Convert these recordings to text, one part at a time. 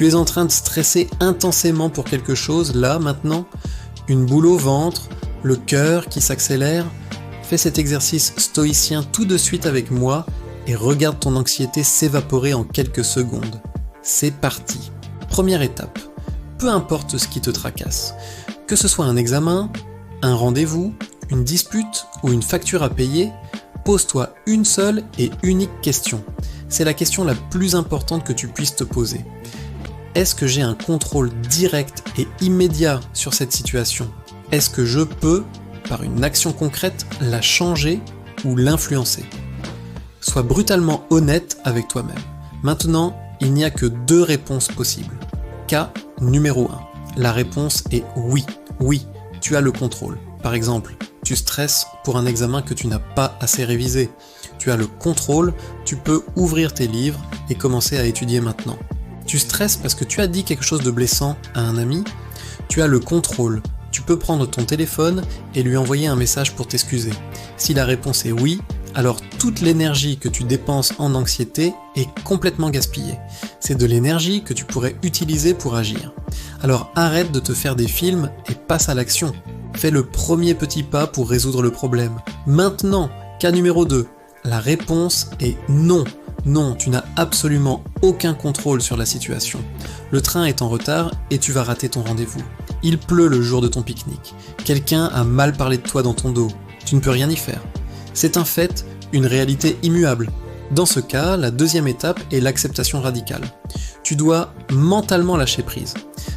Tu es en train de stresser intensément pour quelque chose, là, maintenant, une boule au ventre, le cœur qui s'accélère. Fais cet exercice stoïcien tout de suite avec moi et regarde ton anxiété s'évaporer en quelques secondes. C'est parti. Première étape. Peu importe ce qui te tracasse. Que ce soit un examen, un rendez-vous, une dispute ou une facture à payer, pose-toi une seule et unique question. C'est la question la plus importante que tu puisses te poser. Est-ce que j'ai un contrôle direct et immédiat sur cette situation ? Est-ce que je peux, par une action concrète, la changer ou l'influencer ? Sois brutalement honnête avec toi-même. Maintenant, il n'y a que 2 réponses possibles. Cas numéro 1. La réponse est oui. Oui, tu as le contrôle. Par exemple, tu stresses pour un examen que tu n'as pas assez révisé. Tu as le contrôle, tu peux ouvrir tes livres et commencer à étudier maintenant. Tu stresses parce que tu as dit quelque chose de blessant à un ami. Tu as le contrôle. Tu peux prendre ton téléphone et lui envoyer un message pour t'excuser. Si la réponse est oui, alors toute l'énergie que tu dépenses en anxiété est complètement gaspillée. C'est de l'énergie que tu pourrais utiliser pour agir. Alors arrête de te faire des films et passe à l'action. Fais le premier petit pas pour résoudre le problème. Maintenant, cas numéro 2. La réponse est non. Non, tu n'as absolument aucun contrôle sur la situation. Le train est en retard et tu vas rater ton rendez-vous. Il pleut le jour de ton pique-nique. Quelqu'un a mal parlé de toi dans ton dos. Tu ne peux rien y faire. C'est un fait, une réalité immuable. Dans ce cas, la deuxième étape est l'acceptation radicale. Tu dois mentalement lâcher prise.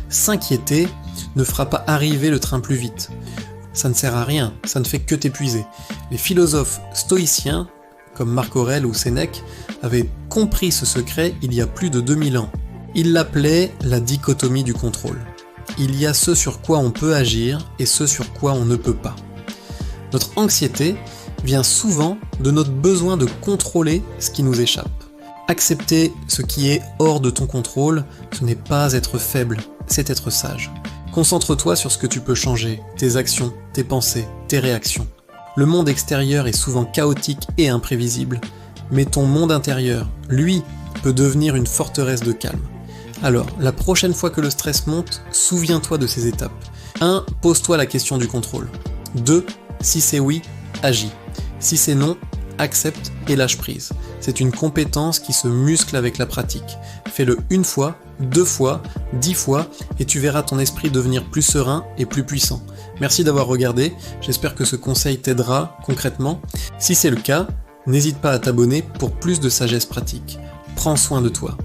S'inquiéter ne fera pas arriver le train plus vite. Ça ne sert à rien, ça ne fait que t'épuiser. Les philosophes stoïciens, comme Marc Aurèle ou Sénèque, avaient compris ce secret il y a plus de 2000 ans. Ils l'appelaient la dichotomie du contrôle. Il y a ce sur quoi on peut agir et ce sur quoi on ne peut pas. Notre anxiété vient souvent de notre besoin de contrôler ce qui nous échappe. Accepter ce qui est hors de ton contrôle, ce n'est pas être faible, c'est être sage. Concentre-toi sur ce que tu peux changer, tes actions, tes pensées, tes réactions. Le monde extérieur est souvent chaotique et imprévisible, mais ton monde intérieur, lui, peut devenir une forteresse de calme. Alors, la prochaine fois que le stress monte, souviens-toi de ces étapes. 1. Pose-toi la question du contrôle. 2. Si c'est oui, agis. Si c'est non, accepte et lâche prise. C'est une compétence qui se muscle avec la pratique. Fais-le 1 fois, 2 fois, 10 fois, et tu verras ton esprit devenir plus serein et plus puissant. Merci d'avoir regardé, j'espère que ce conseil t'aidera concrètement. Si c'est le cas, n'hésite pas à t'abonner pour plus de sagesse pratique. Prends soin de toi.